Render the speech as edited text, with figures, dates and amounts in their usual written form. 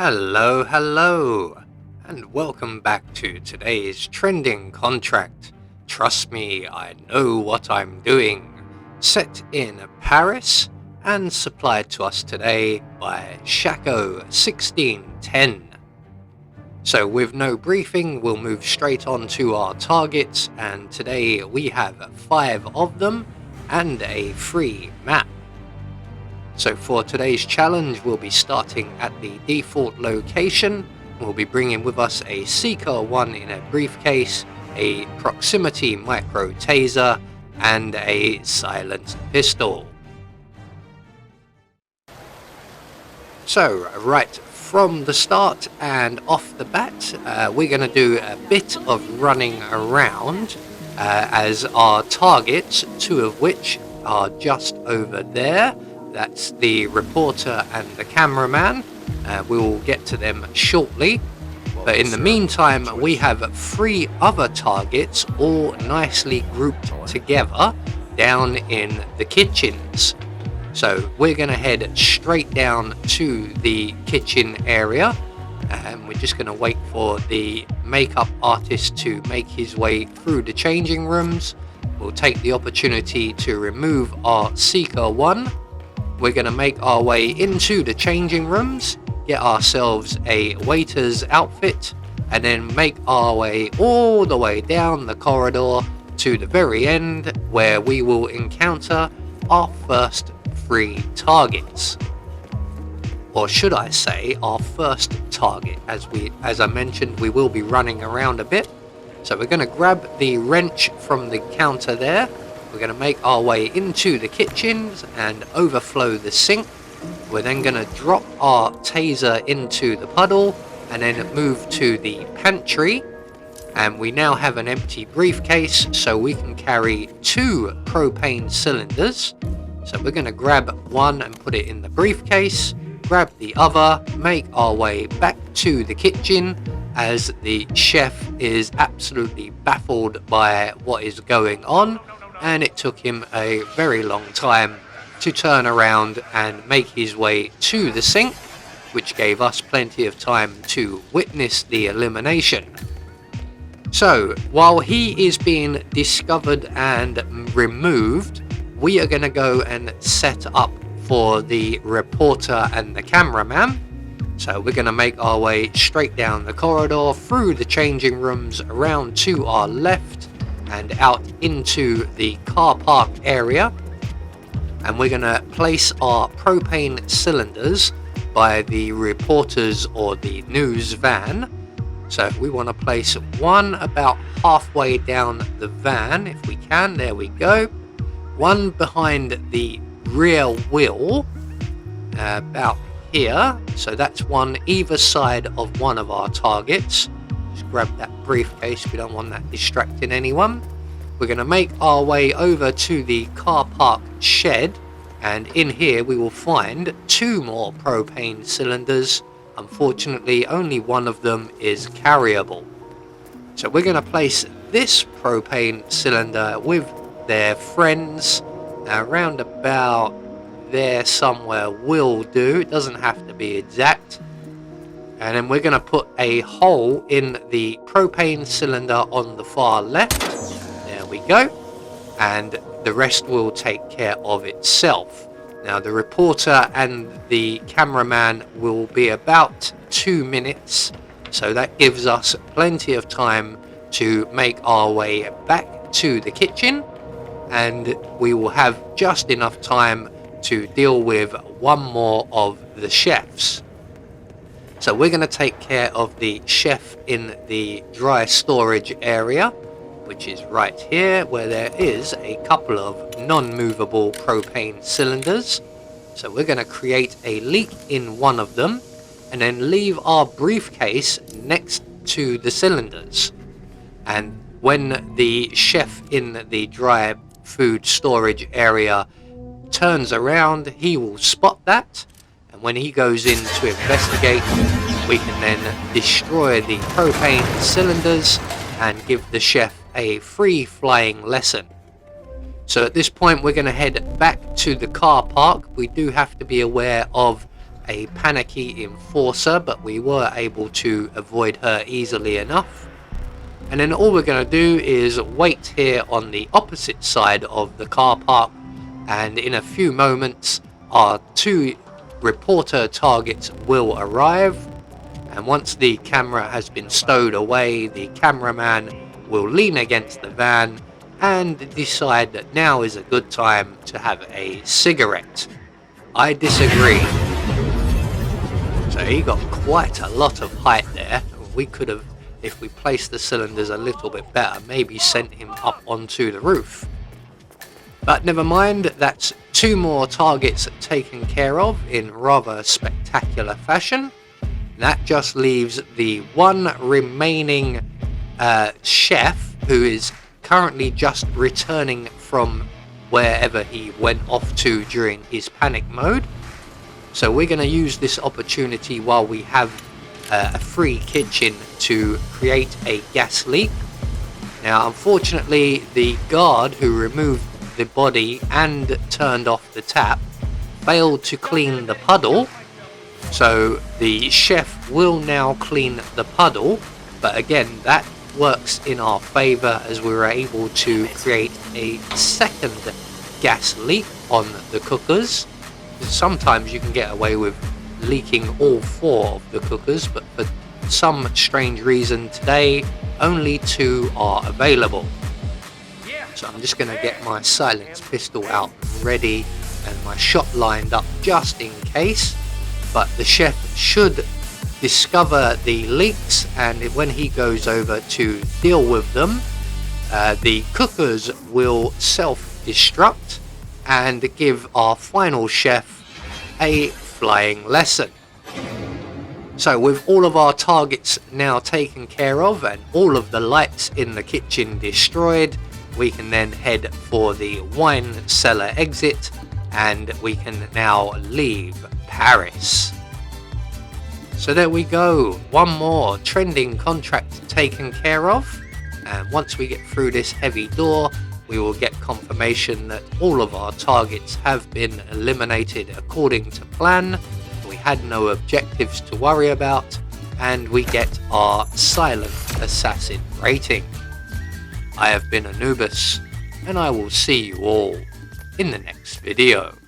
Hello, and welcome back to today's trending contract. Trust me, I know what I'm doing. Set in Paris and supplied to us today by Shaco 1610. So with no briefing, we'll move straight on to our targets, and today we have 5 of them and a free map. So for today's challenge, we'll be starting at the default location. We'll be bringing with us a Seeker 1 in a briefcase, a proximity micro taser, and a silenced pistol. So right from the start and off the bat, we're going to do a bit of running around as our targets, 2 of which are just over there. That's the reporter and the cameraman. We will get to them shortly. But in the meantime, we have 3 other targets all nicely grouped together down in the kitchens. So we're going to head straight down to the kitchen area. And we're just going to wait for the makeup artist to make his way through the changing rooms. We'll take the opportunity to remove our Seeker 1. We're going to make our way into the changing rooms, get ourselves a waiter's outfit, and then make our way all the way down the corridor to the very end, where we will encounter our first 3 targets. Or should I say, our first target. As I mentioned, we will be running around a bit. So we're going to grab the wrench from the counter there. We're going to make our way into the kitchens and overflow the sink. We're then going to drop our taser into the puddle and then move to the pantry. And we now have an empty briefcase, so we can carry 2 propane cylinders. So we're going to grab one and put it in the briefcase, grab the other, make our way back to the kitchen as the chef is absolutely baffled by what is going on. And it took him a very long time to turn around and make his way to the sink, which gave us plenty of time to witness the elimination. So, while he is being discovered and removed, we are going to go and set up for the reporter and the cameraman. So we're going to make our way straight down the corridor, through the changing rooms, around to our left, and out into the car park area, and we're going to place our propane cylinders by the reporters or the news van. So we want to place one about halfway down the van if we can. There we go. One behind the rear wheel about here, so that's one either side of one of our targets. Grab that briefcase, we don't want that distracting anyone. We're going to make our way over to the car park shed, and in here we will find 2 more propane cylinders. Unfortunately, only one of them is carryable. So we're going to place this propane cylinder with their friends around about there somewhere will do. It doesn't have to be exact. And then we're going to put a hole in the propane cylinder on the far left. There we go. And the rest will take care of itself. Now the reporter and the cameraman will be about 2 minutes. So that gives us plenty of time to make our way back to the kitchen. And we will have just enough time to deal with one more of the chefs. So we're going to take care of the chef in the dry storage area, which is right here, where there is a couple of non-movable propane cylinders. So we're going to create a leak in one of them and then leave our briefcase next to the cylinders. And when the chef in the dry food storage area turns around, he will spot that. When he goes in to investigate, we can then destroy the propane cylinders and give the chef a free flying lesson. So at this point we're going to head back to the car park. We do have to be aware of a panicky enforcer, but we were able to avoid her easily enough. And then all we're going to do is wait here on the opposite side of the car park, and in a few moments our 2 reporter targets will arrive. And once the camera has been stowed away, the cameraman will lean against the van and decide that now is a good time to have a cigarette. I disagree. So he got quite a lot of height there. We could have, if we placed the cylinders a little bit better, maybe sent him up onto the roof. But never mind, that's 2 more targets taken care of in rather spectacular fashion. That just leaves the 1 remaining chef, who is currently just returning from wherever he went off to during his panic mode. So we're going to use this opportunity while we have a free kitchen to create a gas leak. Now unfortunately the guard who removed the body and turned off the tap failed to clean the puddle, so the chef will now clean the puddle, but again that works in our favour as we were able to create a second gas leak on the cookers. Sometimes you can get away with leaking all 4 of the cookers, but for some strange reason today only 2 are available. So I'm just going to get my silenced pistol out ready and my shot lined up just in case. But the chef should discover the leaks, and when he goes over to deal with them, the cookers will self-destruct and give our final chef a flying lesson. So with all of our targets now taken care of and all of the lights in the kitchen destroyed, we can then head for the wine cellar exit, and we can now leave Paris. So there we go, 1 more trending contract taken care of, and once we get through this heavy door we will get confirmation that all of our targets have been eliminated according to plan. We had no objectives to worry about, and we get our silent assassin rating. I have been Anubis, and I will see you all in the next video.